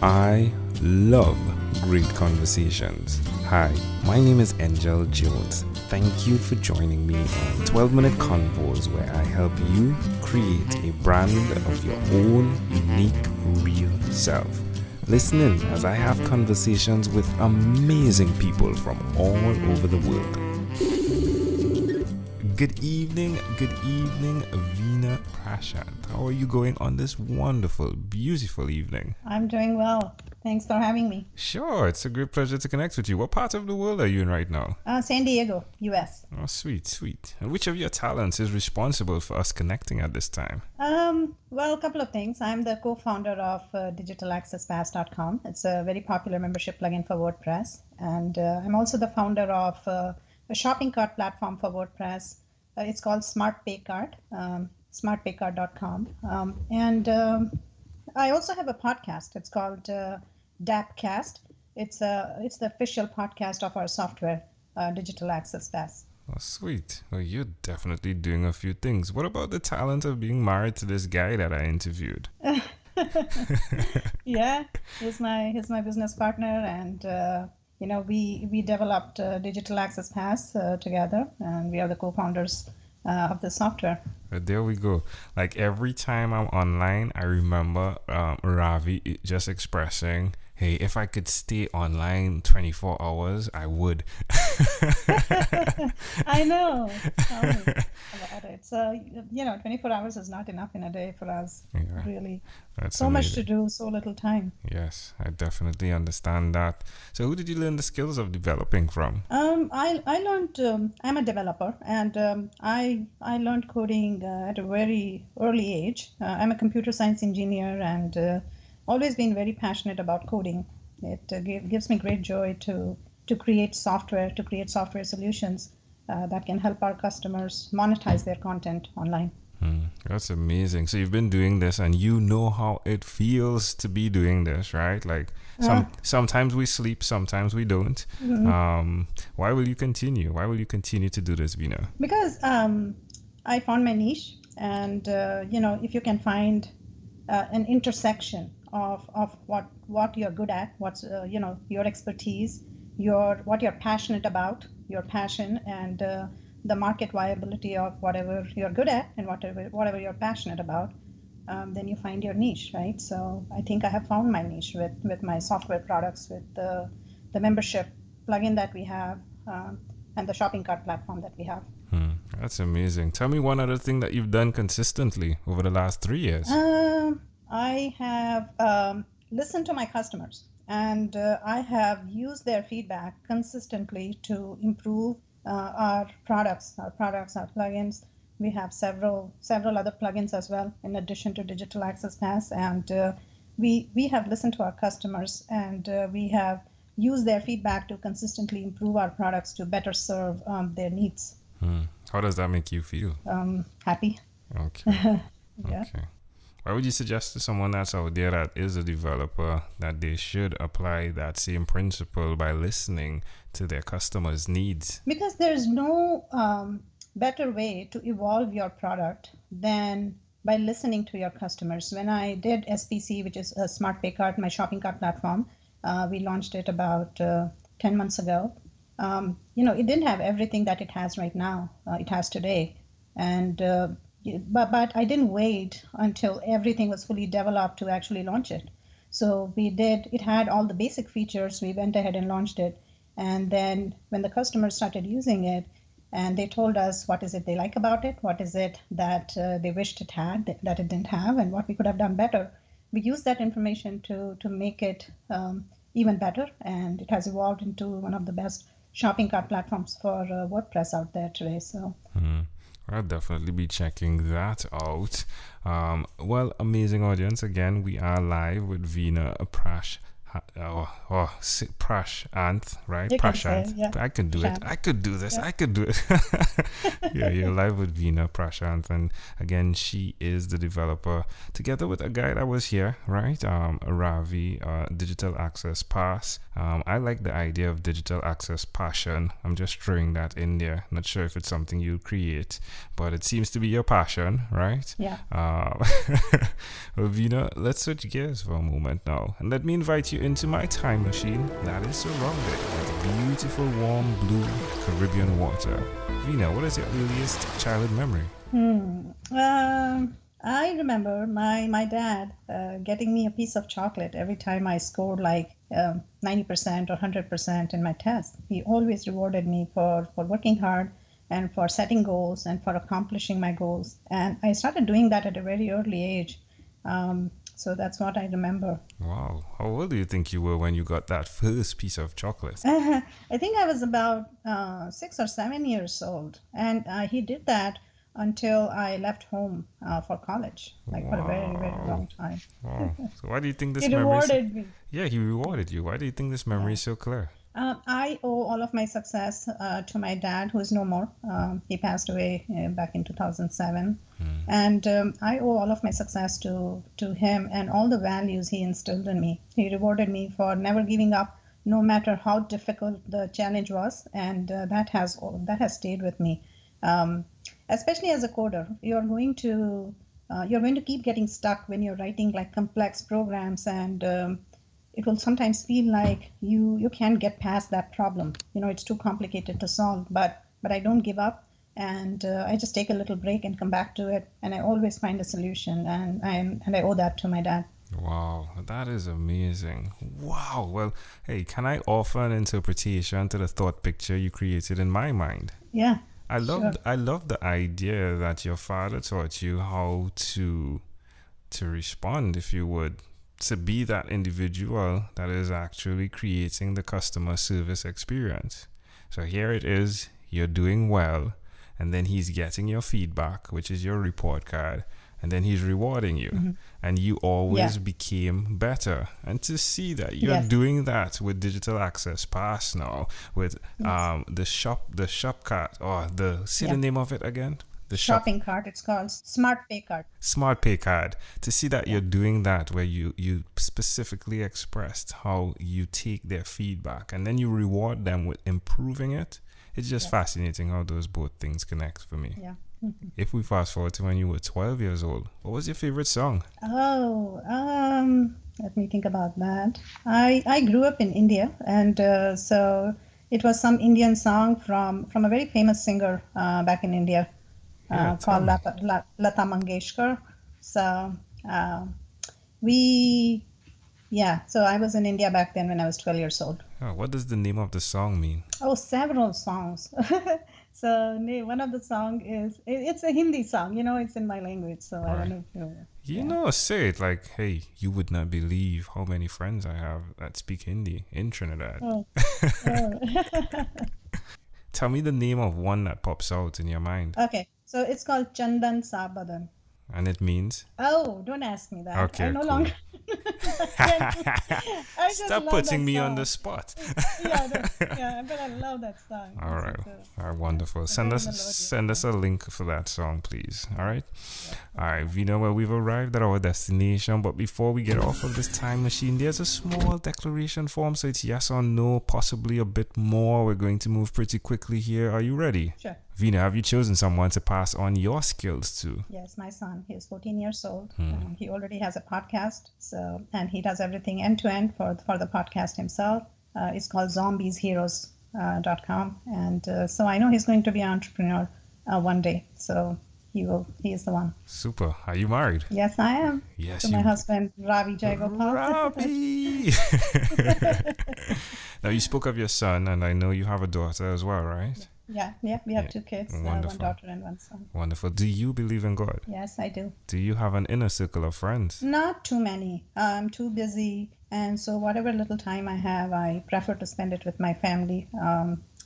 I love great conversations. Hi, my name is Angel Jones. Thank you for joining me on 12-minute convos where I help you create a brand of your own unique, real self. Listen in as I have conversations with amazing people from all over the world. Good evening, Veena Prashanth. How are you going on this wonderful, beautiful evening? I'm doing well. Thanks for having me. Sure, it's a great pleasure to connect with you. What part of the world are you in right now? San Diego, US. Oh, sweet. And which of your talents is responsible for us connecting at this time? Well, a couple of things. I'm the co-founder of digitalaccesspass.com. It's a very popular membership plugin for WordPress. And I'm also the founder of a shopping cart platform for WordPress. It's called Smart Pay Cart, smartpaycart.com. I also have a podcast. It's called DAPcast. It's the official podcast of our software, Digital Access Pass. Oh, sweet. Well, you're definitely doing a few things. What about the talent of being married to this guy that I interviewed? Yeah, he's my business partner, and we developed Digital Access Pass together, and we are the co-founders of the software. There we go. Like every time I'm online, I remember Ravi just expressing, hey, if I could stay online 24 hours, I would. I know. Tell me about it. So, 24 hours is not enough in a day for us, really. That's so amazing. Much to do, so little time. Yes, I definitely understand that. So who did you learn the skills of developing from? I learned, I'm a developer, and I learned coding at a very early age. I'm a computer science engineer and always been very passionate about coding. It gives me great joy to create software solutions that can help our customers monetize their content online. That's amazing. So you've been doing this and you know how it feels to be doing this, right? Like sometimes we sleep, sometimes we don't. Mm-hmm. Why will you continue? Why will you continue to do this, Veena? Because I found my niche, and if you can find an intersection of what you're good at, what's your expertise, what you're passionate about, your passion, and the market viability of whatever you're good at and whatever you're passionate about, then you find your niche, right? So I think I have found my niche with my software products, with the membership plugin that we have, and the shopping cart platform that we have. That's amazing. Tell me one other thing that you've done consistently over the last 3 years. I have listened to my customers, and I have used their feedback consistently to improve our products, our plugins. We have several other plugins as well, in addition to Digital Access Pass, and we have listened to our customers, and we have used their feedback to consistently improve our products to better serve their needs. How does that make you feel? Happy. Okay. Yeah. Okay. Why would you suggest to someone that's out there that is a developer that they should apply that same principle by listening to their customers' needs? Because there's no better way to evolve your product than by listening to your customers. When I did SPC, which is a Smart Pay Cart, my shopping cart platform, we launched it about 10 months ago. It didn't have everything that it has right now. It has today. And but I didn't wait until everything was fully developed to actually launch it. So it had all the basic features. We went ahead and launched it. And then when the customers started using it, and they told us what is it they like about it, what is it that they wished it had that it didn't have, and what we could have done better, we used that information to make it even better. And it has evolved into one of the best shopping cart platforms for WordPress out there today. So. I'll definitely be checking that out. Well, amazing audience. Again, we are live with Veena Prashanth. Prashanth, right? You can say, Prashanth. yeah. I can do it. Prashant. I could do this. Yeah. I could do it. Yeah, you're live with Veena Prashanth, and again, she is the developer together with a guy that was here, right? Ravi, Digital Access Pass. I like the idea of digital access passion. I'm just throwing that in there. Not sure if it's something you create, but it seems to be your passion, right? Yeah. Well, Veena, let's switch gears for a moment now, and let me invite you into my time machine that is surrounded with beautiful, warm, blue Caribbean water. Veena, what is your earliest childhood memory? I remember my dad getting me a piece of chocolate every time I scored like 90% or 100% in my test. He always rewarded me for working hard and for setting goals and for accomplishing my goals. And I started doing that at a very early age. So that's what I remember. Wow, how old do you think you were when you got that first piece of chocolate? I think I was about 6 or 7 years old. And he did that until I left home for college, like for a very, very Wow. long time. Wow. So why do you think this He memory is... rewarded me. Yeah, he rewarded you. Why do you think this memory Yeah. is so clear? I owe all of my success to my dad, who is no more. He passed away back in 2007. And I owe all of my success to him and all the values he instilled in me. He rewarded me for never giving up, no matter how difficult the challenge was. And that has stayed with me. Especially as a coder, you're going to keep getting stuck when you're writing like complex programs, and it will sometimes feel like you can't get past that problem. It's too complicated to solve. But I don't give up, and I just take a little break and come back to it, and I always find a solution, and I owe that to my dad. Wow, that is amazing. Wow. Well, hey, can I offer an interpretation to the thought picture you created in my mind? Yeah. I Sure. love the idea that your father taught you how to respond, if you would, to be that individual that is actually creating the customer service experience. So here it is, you're doing well, and then he's getting your feedback, which is your report card, and then he's rewarding you, and you always became better. And to see that you're Yes. doing that with Digital Access Pass now, with the shop card, or the name of it again, the Shopping cart. It's called Smart Pay Card. Smart Pay Card. To see that you're doing that, where you specifically expressed how you take their feedback and then you reward them with improving it. It's just fascinating how those both things connect for me. Yeah. If we fast forward to when you were 12 years old, what was your favorite song? Oh, let me think about that. I grew up in India, and so it was some Indian song from a very famous singer back in India Yeah, tell called me. Lata Mangeshkar. So so I was in India back then when I was 12 years old. Oh, what does the name of the song mean? Oh, several songs. So one of the song it's a Hindi song. It's in my language, so I don't know if you. Say it like, hey, you would not believe how many friends I have that speak Hindi in Trinidad. Oh, oh. Tell me the name of one that pops out in your mind. Okay, so it's called Chandan Sabadan. And it means? Oh, don't ask me that. Okay, I no cool. longer. I just Stop love putting that me on the song. spot. But I love that song. All right. It's All right, wonderful. Send very us melodious, send us a link for that song, please. All right. All right, Veena, well, we've arrived at our destination, but before we get off of this time machine, there's a small declaration form, so it's yes or no, possibly a bit more. We're going to move pretty quickly here. Are you ready? Sure. Veena, have you chosen someone to pass on your skills to? Yes, my son. He is 14 years old. He already has a podcast, and he does everything end to end for the podcast himself. It's called zombiesheroes.com, and so I know he's going to be an entrepreneur one day. So he is the one. Super. Are you married? Yes, I am. Yes, To my husband, Ravi Jayagopal. Ravi! Now, you spoke of your son, and I know you have a daughter as well, right? Yeah, we have two kids, one Wonderful. daughter and one son. Wonderful. Do you believe in God? Yes, I do. Do you have an inner circle of friends? Not too many. I'm too busy, and so whatever little time I have, I prefer to spend it with my family.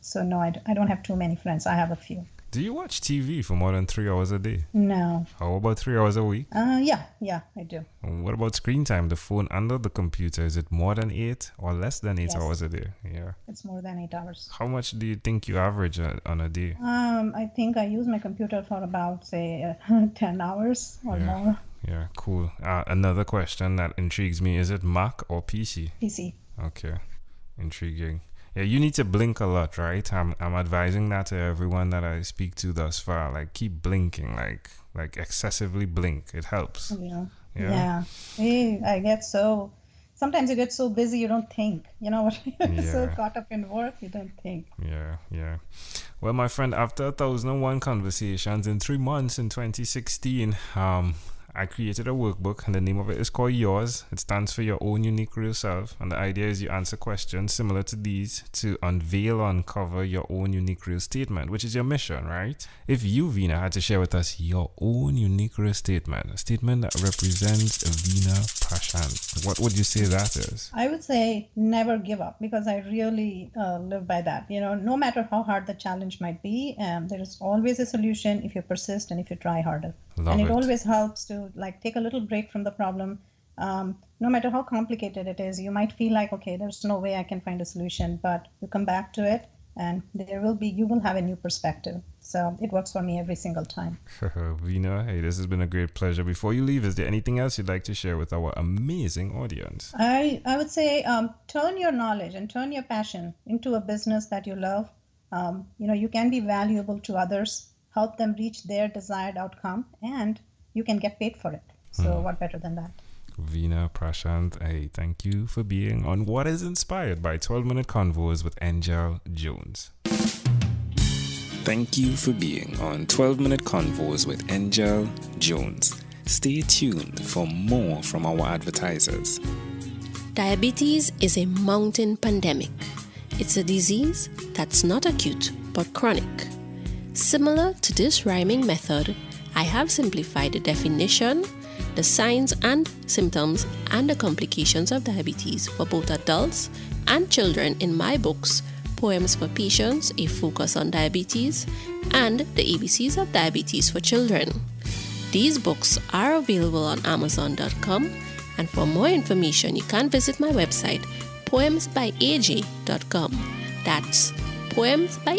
So no, I don't have too many friends. I have a few. Do you watch TV for more than 3 hours a day? No. How about 3 hours a week? Yeah, I do. And what about screen time, the phone and the computer? Is it more than 8 or less than 8 Yes. hours a day? Yeah. It's more than 8 hours. How much do you think you average on a day? I think I use my computer for about, say, 10 hours or Yeah. more. Yeah, cool. Another question that intrigues me, is it Mac or PC? PC. Okay, intriguing. Yeah, you need to blink a lot, right? I'm advising that to everyone that I speak to thus far. Like, keep blinking, like excessively blink. It helps. Yeah. Hey, sometimes you get so busy you don't think. You know what? So Yeah. caught up in work, you don't think. Yeah. Well, my friend, after 1,001 conversations in 3 months in 2016, I created a workbook, and the name of it is called Yours. It stands for Your Own Unique Real Self, and the idea is you answer questions similar to these to unveil or uncover your own unique real statement, which is your mission, right? If you, Veena, had to share with us your own unique real statement, a statement that represents Veena Prashanth, what would you say that is? I would say never give up, because I really live by that. No matter how hard the challenge might be, there is always a solution if you persist and if you try harder. Love and it it. always helps to take a little break from the problem. No matter how complicated it is, you might feel like, okay, there's no way I can find a solution, but you come back to it and you will have a new perspective. So it works for me every single time. Veena, hey, this has been a great pleasure. Before you leave, is there anything else you'd like to share with our amazing audience? I would say turn your knowledge and turn your passion into a business that you love. You can be valuable to others, help them reach their desired outcome, and you can get paid for it. So what better than that? Veena Prashanth, hey, thank you for being on What is Inspired by 12-Minute Convos with Angel Jones. Thank you for being on 12-Minute Convos with Angel Jones. Stay tuned for more from our advertisers. Diabetes is a mountain pandemic. It's a disease that's not acute but chronic. Similar to this rhyming method, I have simplified the definition, the signs and symptoms, and the complications of diabetes for both adults and children in my books, Poems for Patients, A Focus on Diabetes, and The ABCs of Diabetes for Children. These books are available on Amazon.com, and for more information, you can visit my website, poemsbyaj.com. That's poemsbyaj.com.